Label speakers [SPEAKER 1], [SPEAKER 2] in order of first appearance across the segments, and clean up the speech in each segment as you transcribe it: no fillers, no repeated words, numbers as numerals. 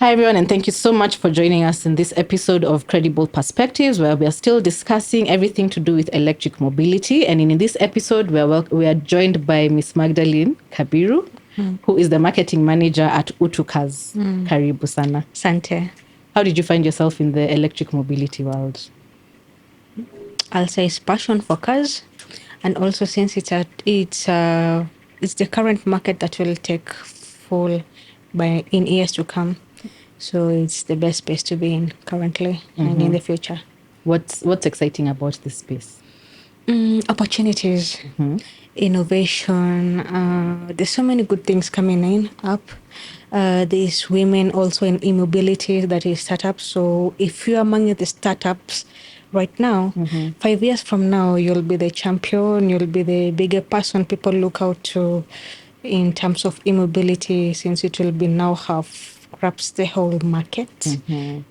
[SPEAKER 1] Hi, everyone, and thank you so much for joining us in this episode of Credible Perspectives, where we are still discussing everything to do with electric mobility. And in this episode, we are joined by Miss Magdalene Kabiru, who is the marketing manager at UTU Cars. Karibu sana.
[SPEAKER 2] Sante.
[SPEAKER 1] How did you find yourself in the electric mobility world?
[SPEAKER 2] I'll say it's passion for cars, and also since it's the current market that will take full in years to come. So it's the best space to be in currently and in the future.
[SPEAKER 1] What's exciting about this space?
[SPEAKER 2] Opportunities, innovation. There's so many good things coming up. There's women also in e-mobility, that is startups. So if you're among the startups right now, 5 years from now, you'll be the champion, you'll be the bigger person people look out to in terms of e-mobility, since it will be now have grabs the whole market.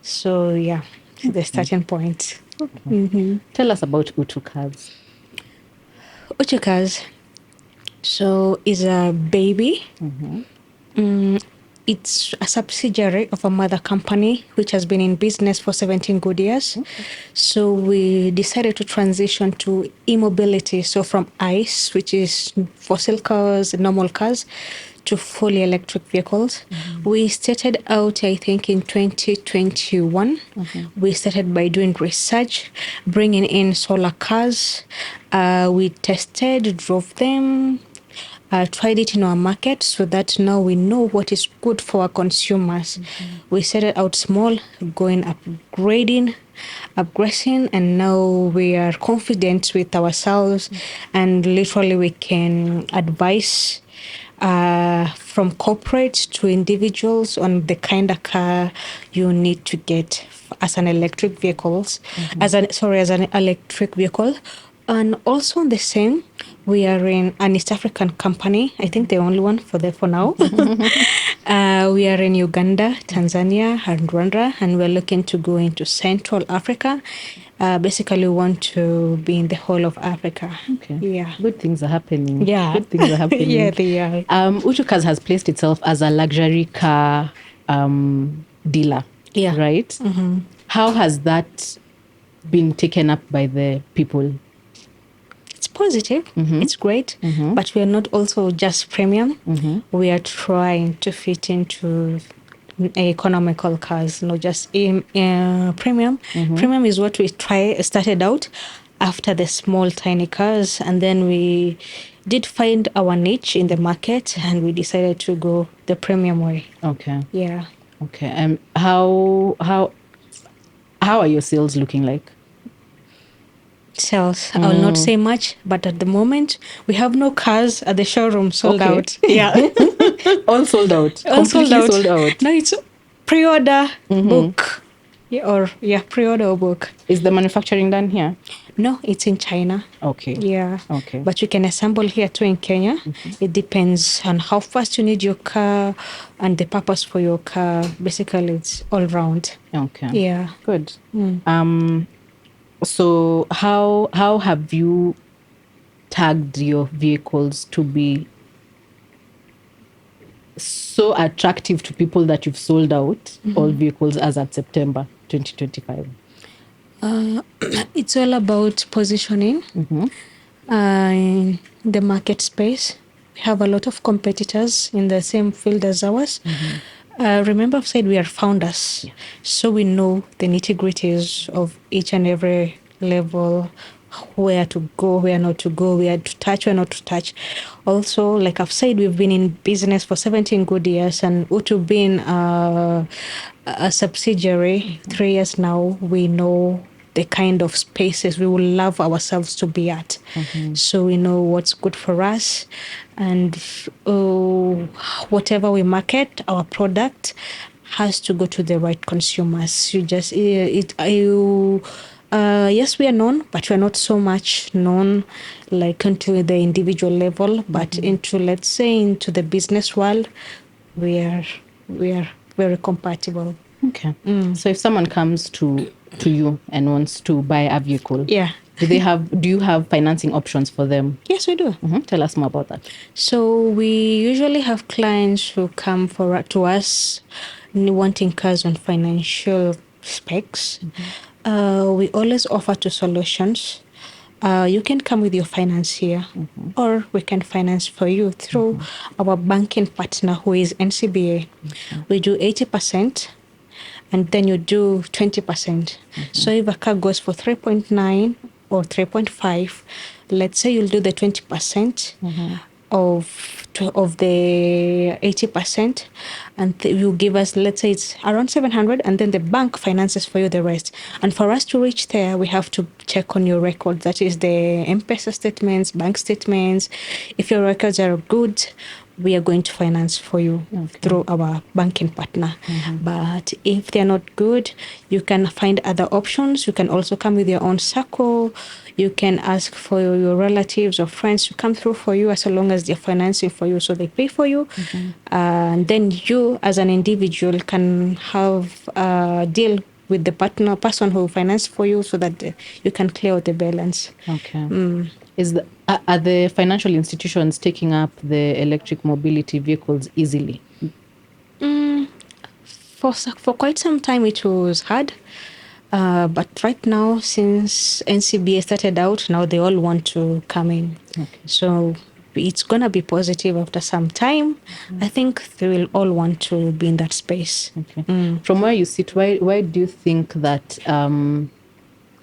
[SPEAKER 2] So yeah, the starting point.
[SPEAKER 1] Tell us about UTU Cars.
[SPEAKER 2] UTU Cars, so is a baby. It's a subsidiary of a mother company which has been in business for 17 good years. So we decided to transition to e-mobility. So from ICE, which is fossil cars, normal cars, to fully electric vehicles. We started out, I think, in 2021. We started by doing research, bringing in solar cars. We tested, drove them, tried it in our market, so that now we know what is good for our consumers. We started out small, upgrading, and now we are confident with ourselves, and literally we can advise from corporate to individuals on the kind of car you need to get as an electric vehicle, as an electric vehicle. And also on the same, we are in an East African company. I think the only one for now. We are in Uganda, Tanzania, and Rwanda, and we're looking to go into Central Africa. Basically, we want to be in the whole of Africa.
[SPEAKER 1] Okay.
[SPEAKER 2] Yeah.
[SPEAKER 1] Good things are happening.
[SPEAKER 2] Yeah.
[SPEAKER 1] Good things are happening.
[SPEAKER 2] Yeah, they are.
[SPEAKER 1] UTU Cars has placed itself as a luxury car dealer.
[SPEAKER 2] Yeah.
[SPEAKER 1] Right? How has that been taken up by the people?
[SPEAKER 2] It's positive. It's great. But we are not also just premium. We are trying to fit into economical cars, not just premium. Premium is what we started out after the small tiny cars, and then we did find our niche in the market, and we decided to go the premium way.
[SPEAKER 1] Okay.
[SPEAKER 2] Yeah.
[SPEAKER 1] Okay. How are your sales looking like?
[SPEAKER 2] Sales, I will not say much, but at the moment we have no cars at the showroom sold out. Yeah.
[SPEAKER 1] All sold out.
[SPEAKER 2] All
[SPEAKER 1] Completely sold out.
[SPEAKER 2] No, it's pre-order book. Pre-order or book.
[SPEAKER 1] Is the manufacturing done here?
[SPEAKER 2] No, it's in China.
[SPEAKER 1] Okay.
[SPEAKER 2] Yeah.
[SPEAKER 1] Okay.
[SPEAKER 2] But you can assemble here too in Kenya. It depends on how fast you need your car and the purpose for your car. Basically, it's all round.
[SPEAKER 1] Okay.
[SPEAKER 2] Yeah.
[SPEAKER 1] Good. So how have you tagged your vehicles to be so attractive to people that you've sold out all vehicles as at September 2025?
[SPEAKER 2] It's all about positioning in the market space. We have a lot of competitors in the same field as ours. Remember, I've said we are founders, so we know the nitty-gritties of each and every level, where to go, where not to go, where to touch, where not to touch. Also, like I've said, we've been in business for 17 good years, and UTU being a subsidiary 3 years now, we know the kind of spaces we would love ourselves to be at. So we know what's good for us, and whatever we market, our product has to go to the right consumers. Yes, we are known, but we are not so much known like into the individual level, but into the business world, we are very compatible.
[SPEAKER 1] Okay. So if someone comes to you and wants to buy a vehicle, Do you have financing options for them?
[SPEAKER 2] Yes, we do.
[SPEAKER 1] Tell us more about that.
[SPEAKER 2] So we usually have clients who come to us wanting cars on financial specs. We always offer two solutions. You can come with your financier, or we can finance for you through our banking partner, who is NCBA. We do 80%, and then you do 20%. So if a car goes for 3.9 or 3.5, let's say you'll do the 20% of the 80%, and you give us, let's say it's around 700, and then the bank finances for you the rest. And for us to reach there, we have to check on your record, that is the M-Pesa statements, bank statements. If your records are good, we are going to finance for you through our banking partner. But if they're not good, you can find other options. You can also come with your own circle. You can ask for your relatives or friends to come through for you, as long as they're financing for you, so they pay for you. And then you, as an individual, can have a deal with the person who financed for you, so that you can clear out the balance.
[SPEAKER 1] Okay. Are the financial institutions taking up the electric mobility vehicles easily?
[SPEAKER 2] For quite some time it was hard, but right now, since NCBA started out, now they all want to come in. So it's gonna be positive after some time. I think they will all want to be in that space.
[SPEAKER 1] From where you sit, why do you think that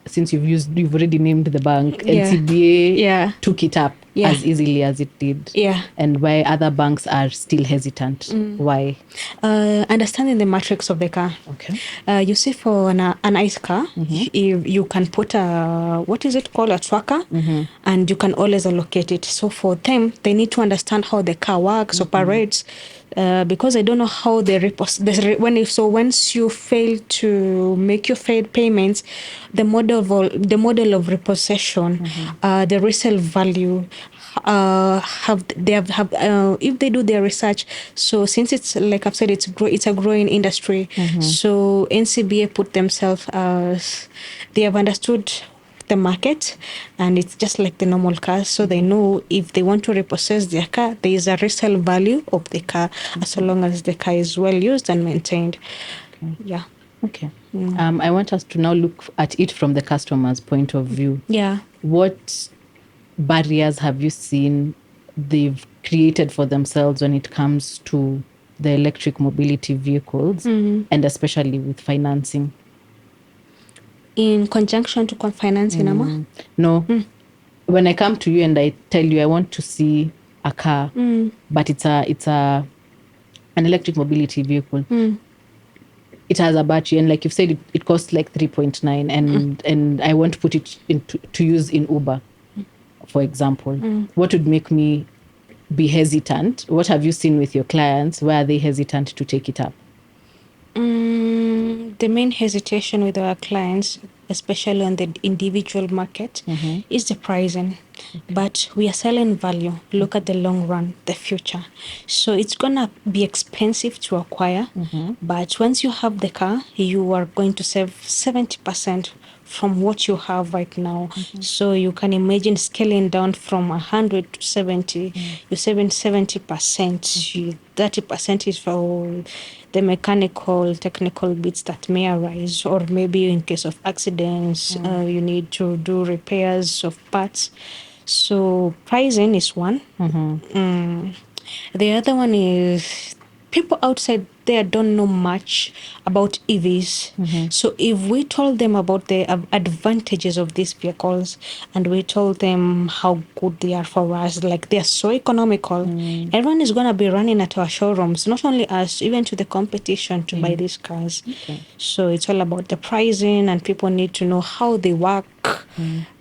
[SPEAKER 1] since you've already named the bank, NCBA took it up as easily as it did? And why other banks are still hesitant? Why?
[SPEAKER 2] Understanding the matrix of the car.
[SPEAKER 1] Okay.
[SPEAKER 2] You see, for an ICE car, you can put a tracker, and you can always allocate it. So for them, they need to understand how the car works, operates, because I don't know how once you fail to make your payments, the model of repossession, the resale value, if they do their research. So since it's, like I've said, it's a growing industry. So NCBA put themselves they have understood the market, and it's just like the normal cars. So they know if they want to repossess their car, there is a resale value of the car, as long as the car is well used and maintained.
[SPEAKER 1] Okay. I want us to now look at it from the customer's point of view. What barriers have you seen they've created for themselves when it comes to the electric mobility vehicles, and especially with financing?
[SPEAKER 2] In conjunction to financing, Ama?
[SPEAKER 1] No. When I come to you and I tell you I want to see a car, but it's an electric mobility vehicle. It has a battery, and like you've said, it costs like 3.9, and I want to put it to use in Uber, for example. What would make me be hesitant? What have you seen with your clients? Why are they hesitant to take it up?
[SPEAKER 2] The main hesitation with our clients, especially on the individual market, is the pricing. But we are selling value. Look at the long run, the future. So it's going to be expensive to acquire. But once you have the car, you are going to save 70% from what you have right now. So you can imagine scaling down from 100 to 70. You're saving 70%. 30% is for the mechanical, technical bits that may arise, or maybe in case of accidents, you need to do repairs of parts. So pricing is one. The other one is people outside there don't know much about EVs. So if we told them about the advantages of these vehicles, and we told them how good they are for us, like they're so economical, everyone is going to be running at our showrooms, not only us, even to the competition to buy these cars. So it's all about the pricing, and people need to know how they work,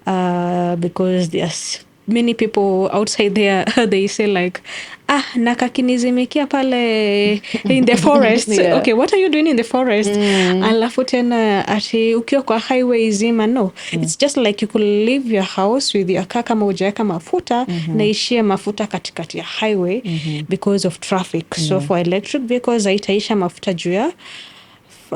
[SPEAKER 2] because there's many people outside there, they say like, nakakinizimikia pale in the forest. Okay, what are you doing in the forest? Alafu tena ati ukiwa kwa highway zima. No, it's just like you could leave your house with your car kama hujaweka mafuta, na ishie mafuta katikati ya highway because of traffic. So for electric vehicles, haitaisha mafuta juu ya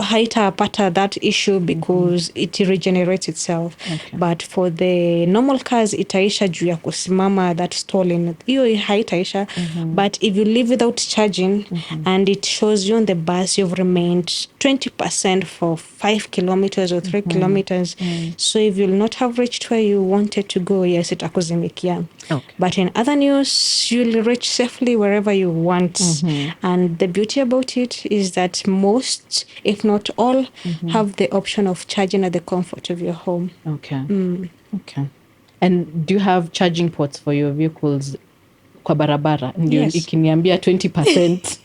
[SPEAKER 2] haitapata that issue because it regenerates itself.
[SPEAKER 1] Okay.
[SPEAKER 2] But for the normal cars itaisha juu ya kusimama that stalling, hiyo haitaisha. But if you leave without charging and it shows you on the bus you've remained 20% for 5 kilometers or 3 kilometers, so if you'll not have reached where you wanted to go, yes, itakuzimikia.
[SPEAKER 1] Okay.
[SPEAKER 2] But in other news, you'll reach safely wherever you want. And the beauty about it is that most, if not all, have the option of charging at the comfort of your home.
[SPEAKER 1] Okay. Okay. And do you have charging ports for your vehicles kwa barabara? Ndio
[SPEAKER 2] Yes.
[SPEAKER 1] ikiniambia 20%.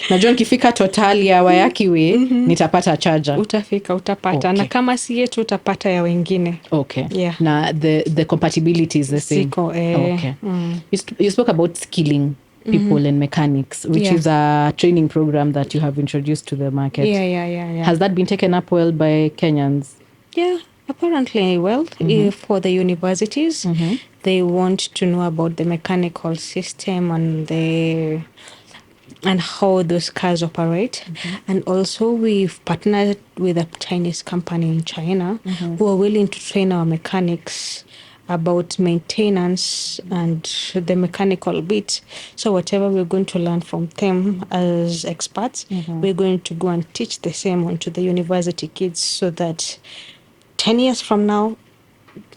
[SPEAKER 1] Najua nikifika Total ya Wayakiwe nitapata charger.
[SPEAKER 2] Utapata.
[SPEAKER 1] Okay.
[SPEAKER 2] Na kama si yetu utapata ya wengine.
[SPEAKER 1] Okay.
[SPEAKER 2] Yeah.
[SPEAKER 1] Na the compatibility is the same.
[SPEAKER 2] Siko,
[SPEAKER 1] Okay. You spoke about skilling people and mechanics, which is a training program that you have introduced to the market.
[SPEAKER 2] Yeah.
[SPEAKER 1] Has that been taken up well by Kenyans?
[SPEAKER 2] Yeah, apparently well. For the universities, they want to know about the mechanical system and how those cars operate. And also we've partnered with a Chinese company in China who are willing to train our mechanics about maintenance and the mechanical bit. So whatever we're going to learn from them as experts, we're going to go and teach the same on to the university kids, so that 10 years from now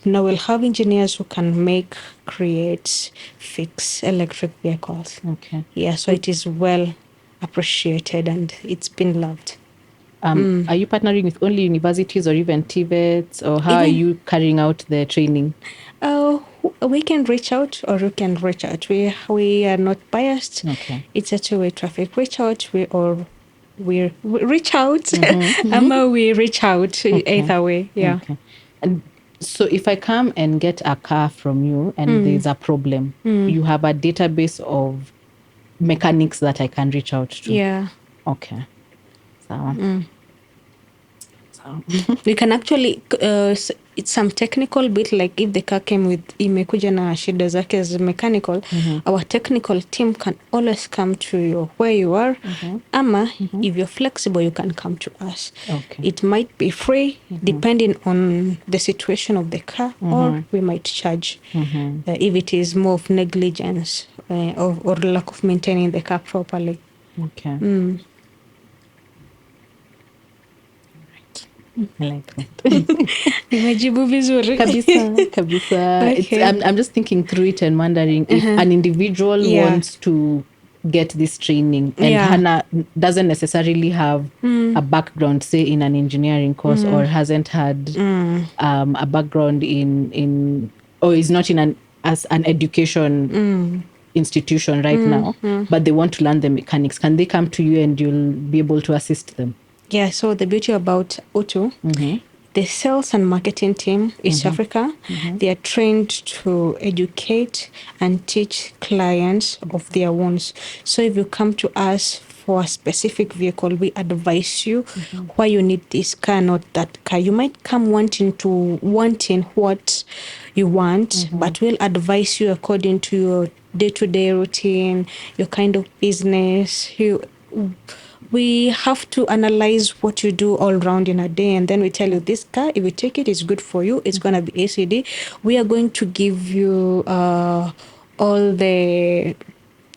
[SPEAKER 2] we'll have engineers who can make, create, fix electric vehicles.
[SPEAKER 1] Okay.
[SPEAKER 2] Yeah, so it is well appreciated and it's been loved.
[SPEAKER 1] Are you partnering with only universities or even TVETs, or how are you carrying out the training?
[SPEAKER 2] We can reach out or you can reach out. We are not biased.
[SPEAKER 1] Okay.
[SPEAKER 2] It's a two-way traffic. Reach out, we reach out, ama we reach out, either way. Yeah.
[SPEAKER 1] Okay. And so if I come and get a car from you and there's a problem, you have a database of mechanics that I can reach out to.
[SPEAKER 2] Yeah.
[SPEAKER 1] Okay. So,
[SPEAKER 2] We can actually it's some technical bit, like if the car came with imekuja na shida zake as mechanical, our technical team can always come to you where you are. Ama if you're flexible, you can come to us.
[SPEAKER 1] Okay.
[SPEAKER 2] It might be free depending on the situation of the car, or we might charge if it is more of negligence or lack of maintaining the car properly.
[SPEAKER 1] Okay. I like that.
[SPEAKER 2] Nimejibu vizuri.
[SPEAKER 1] Kabisa.
[SPEAKER 2] Okay.
[SPEAKER 1] I'm just thinking through it and wondering if an individual wants to get this training and Hannah doesn't necessarily have a background, say, in an engineering course, or hasn't had a background in or is not in an education institution right now, but they want to learn the mechanics. Can they come to you and you'll be able to assist them?
[SPEAKER 2] Yeah, so the beauty about UTU, the sales and marketing team, East Africa, they are trained to educate and teach clients of their wants. So if you come to us for a specific vehicle, we advise you why you need this car, not that car. You might come wanting what you want, but we'll advise you according to your day-to-day routine, your kind of business. We have to analyze what you do all around in a day, and then we tell you this car, if you take it, it's good for you. It's going to be ACD. We are going to give you all the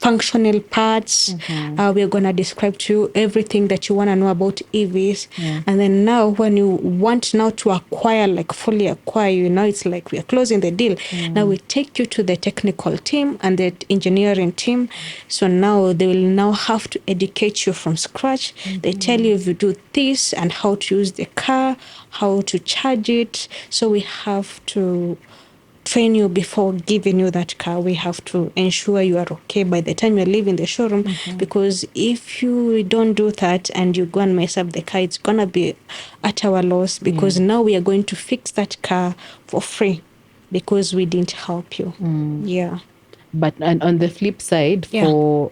[SPEAKER 2] functional parts. We are going to describe to you everything that you want to know about EVs. And then now when you want now to acquire, like fully acquire, you know, it's like we are closing the deal. Now we take you to the technical team and the engineering team. So now they will now have to educate you from scratch. They tell you if you do this and how to use the car, how to charge it. So we have to train you before giving you that car. We have to ensure you are okay by the time you're leaving the showroom, because if you don't do that and you go and mess up the car, it's going to be at our loss, because now we are going to fix that car for free because we didn't help you. Yeah.
[SPEAKER 1] But on the flip side, for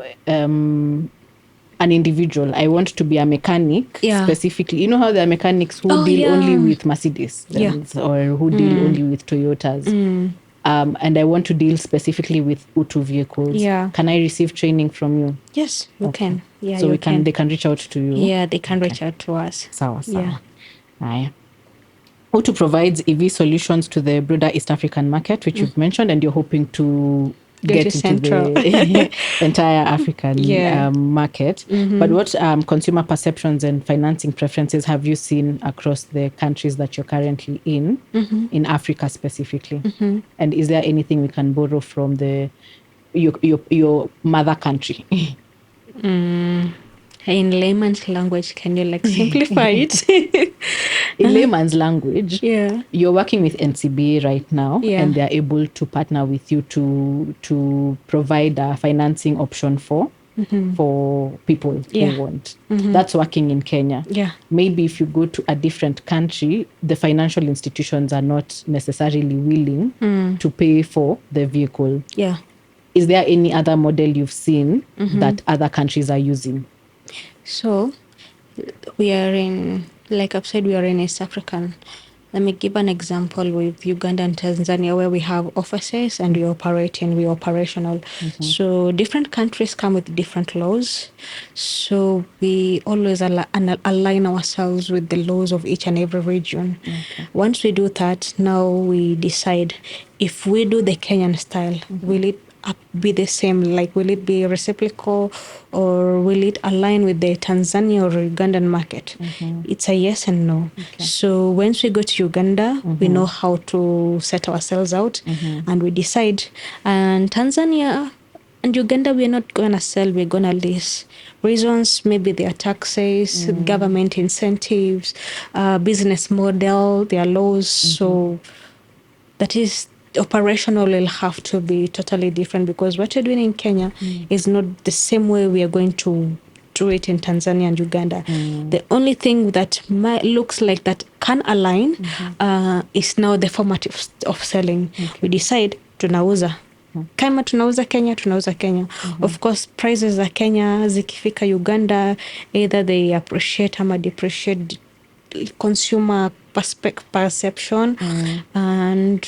[SPEAKER 1] an individual, I want to be a mechanic specifically. You know how there are mechanics who deal only with Mercedes or who deal only with Toyotas. And I want to deal specifically with UTU vehicles. Can I receive training from you?
[SPEAKER 2] Yes, you can. Yeah,
[SPEAKER 1] So
[SPEAKER 2] you can.
[SPEAKER 1] they can reach out to you.
[SPEAKER 2] Yeah, they can reach out to us.
[SPEAKER 1] Sawa.
[SPEAKER 2] Yeah.
[SPEAKER 1] Haya. UTU provides EV solutions to the broader East African market, which you've mentioned, and you're hoping to
[SPEAKER 2] Get
[SPEAKER 1] get
[SPEAKER 2] to
[SPEAKER 1] into
[SPEAKER 2] Central.
[SPEAKER 1] the entire African
[SPEAKER 2] Yeah.
[SPEAKER 1] market. But what consumer perceptions and financing preferences have you seen across the countries that you're currently in Africa specifically? And is there anything we can borrow from your mother country?
[SPEAKER 2] In layman's language, can you like simplify it?
[SPEAKER 1] In layman's language,
[SPEAKER 2] Yeah.
[SPEAKER 1] you're working with NCBA right now,
[SPEAKER 2] Yeah.
[SPEAKER 1] and they're able to partner with you to provide a financing option for people
[SPEAKER 2] Yeah.
[SPEAKER 1] who want. That's working in Kenya.
[SPEAKER 2] Yeah.
[SPEAKER 1] Maybe if you go to a different country, the financial institutions are not necessarily willing to pay for the vehicle.
[SPEAKER 2] Yeah.
[SPEAKER 1] Is there any other model you've seen that other countries are using?
[SPEAKER 2] So we are in, like I've said, we are in East African. Let me give an example with Uganda and Tanzania, where we have offices and we operate and we're operational. So different countries come with different laws. So we always align ourselves with the laws of each and every region. Once we do that, now we decide if we do the Kenyan style, will it be the same? Like, will it be reciprocal, or will it align with the Tanzania or Ugandan market? It's a yes and no. So once we go to Uganda, we know how to set ourselves out, and we decide. And Tanzania and Uganda, we're not going to sell, we're going to lease. Reasons, maybe their taxes, government incentives, business model, their laws. So that is, operational will have to be totally different, because what you're doing in Kenya is not the same way we are going to do it in Tanzania and Uganda. The only thing that looks like that can align is now the format of selling. We decide tunauza kama tunauza Kenya. Of course, prices za Kenya zikifika Uganda, either they appreciate or depreciate, consumer perception. And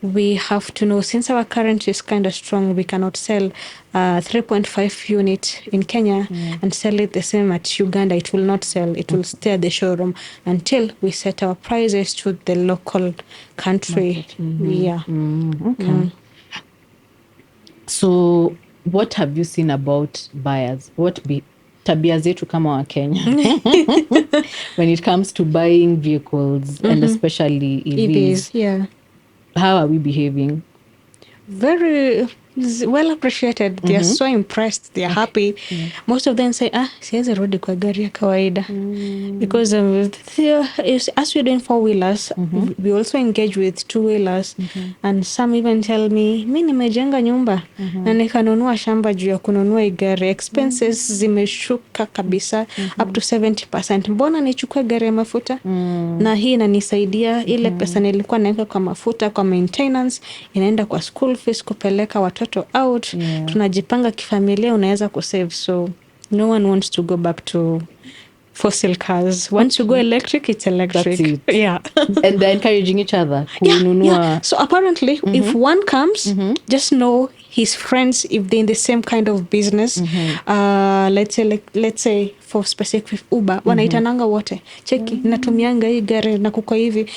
[SPEAKER 2] we have to know, since our currency is kind of strong, we cannot sell 3.5 unit in Kenya and sell it the same at Uganda. It will not sell. It will stay at the showroom until we set our prices to the local country. Yeah.
[SPEAKER 1] Okay. So what have you seen about buyers? Tabia zetu kama wa Kenya when it comes to buying vehicles and especially EVs?
[SPEAKER 2] Yeah.
[SPEAKER 1] How are we behaving?
[SPEAKER 2] Very well appreciated. They are so impressed. They are happy. Most of them say, siwezi rudi kwa gari ya kawaida. Because as we're doing four-wheelers, we also engage with two-wheelers. And some even tell me, mi nimejenga nyumba na nikanunua shamba juu ya kununua gari. Expenses zimeshuka kabisa up to 70%. Mbona nichukue gari ya mafuta? Na hii inanisaidia, ile pesa nilikuwa naweka kwa mafuta, kwa maintenance, inaenda kwa school fees, kupeleka watoto out. Tunajipanga kifamilia, unaweza kusave. So no one wants to go back to fossil cars. Once you go electric, it's electric.
[SPEAKER 1] That's it.
[SPEAKER 2] Yeah.
[SPEAKER 1] And they're encouraging each other.
[SPEAKER 2] Yeah. So apparently, if one comes, just know his friends, if they're in the same kind of business, let's say for specific Uber, wanaitananga wote. Cheki, natumianga hii gari na kuko hivi.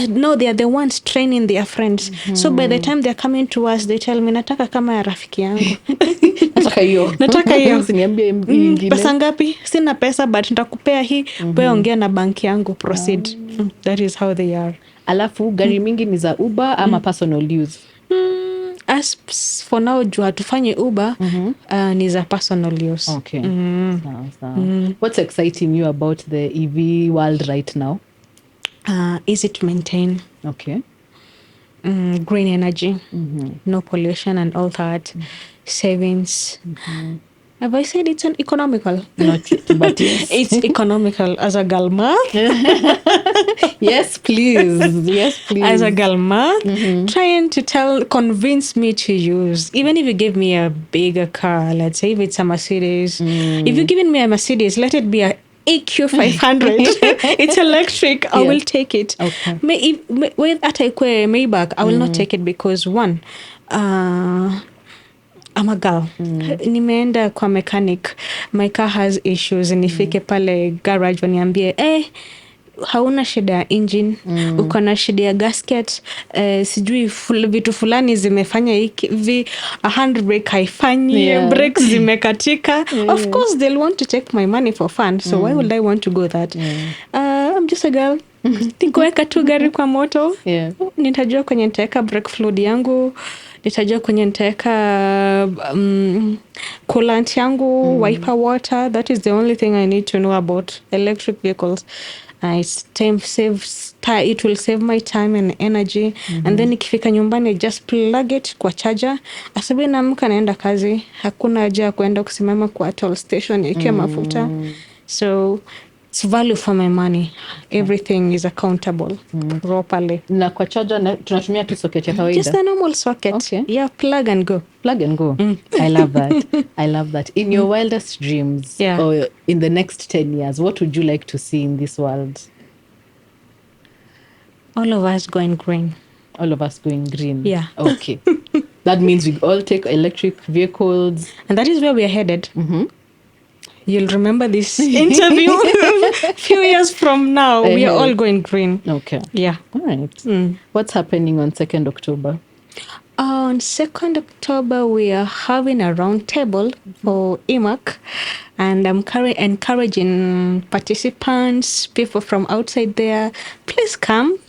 [SPEAKER 2] No, they are the ones training their friends. So by the time they're coming to us, they tell me, nataka kama ya rafiki yangu. Nataka hiyo. Pesa ngapi? Sina pesa, but nitakupea hii. Wewe ongea na banki yangu, proceed. That is how they are.
[SPEAKER 1] Alafu gari mingi ni za Uber ama personal use?
[SPEAKER 2] As for now, juu hatufanye Uber, ni za personal use.
[SPEAKER 1] Okay. What's exciting you about the EV world right now?
[SPEAKER 2] Easy to maintain.
[SPEAKER 1] Okay.
[SPEAKER 2] Green energy, no pollution and all that. Savings. Have I said it's economical?
[SPEAKER 1] Not, but yes.
[SPEAKER 2] It's economical as a girl math.
[SPEAKER 1] Yes, please. Yes, please.
[SPEAKER 2] As a girl math, trying to convince me to use. Even if you give me a bigger car, let's say if it's a Mercedes. If you're giving me a Mercedes, let it be a EQ 500. It's electric. I will take it.
[SPEAKER 1] Okay.
[SPEAKER 2] With Ataikwe Maybach, I will not take it because one, I'm a girl. Nimeenda kwa mechanic. My car has issues. Nifike pale garage waniambie, hauna shida ya engine, uko na shida ya gasket, sijui vitu fulani zimefanya hivi, a handbrake haifanyi, brakes zimekatika. Of course they'll want to take my money for fun, so why would I want to go that? I'm just a girl. Kuweka tu gari kwa moto. Nitajua kwenye nitaweka brake fluid yangu, nitajua kwenye nitaweka coolant yangu, wiper water. That is the only thing I need to know about electric vehicles. It will save my time and energy. And then ikifika nyumbani, just plug it kwa charger. Asubuhi naamka naenda kazi, hakuna haja ya kuenda kusimama kwa toll station ikiwa mafuta. So it's value for my money. Everything is accountable properly.
[SPEAKER 1] Na kwa charger tunatumia tu socket ya kawaida?
[SPEAKER 2] Just a normal socket.
[SPEAKER 1] Okay.
[SPEAKER 2] Yeah, plug and go.
[SPEAKER 1] Plug and go. I love that. I love that. In your wildest dreams, or in the next 10 years, what would you like to see in this world?
[SPEAKER 2] All of us going green.
[SPEAKER 1] All of us going green?
[SPEAKER 2] Yeah.
[SPEAKER 1] Okay. That means we all take electric vehicles.
[SPEAKER 2] And that is where we are headed. You'll remember this interview a few years from now. We are all going green.
[SPEAKER 1] Okay.
[SPEAKER 2] Yeah.
[SPEAKER 1] All right. What's happening on 2nd October?
[SPEAKER 2] On 2nd October, we are having a roundtable for EMAK. And I'm encouraging participants, people from outside there, please come.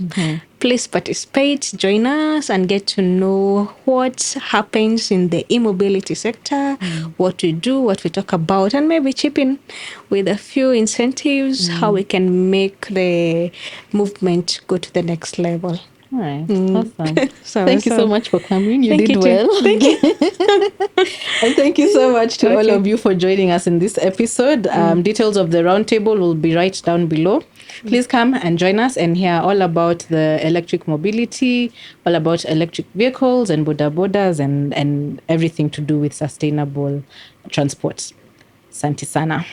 [SPEAKER 2] Please participate, join us, and get to know what happens in the e-mobility sector, what we do, what we talk about, and maybe chip in with a few incentives, how we can make the movement go to the next level.
[SPEAKER 1] All right. Awesome. Thank you so much for coming. You did well.
[SPEAKER 2] Thank you.
[SPEAKER 1] And thank you so much to all of you for joining us in this episode. Details of the roundtable will be right down below. Please come and join us and hear all about the electric mobility, all about electric vehicles and bodabodas and everything to do with sustainable transport. Asante sana.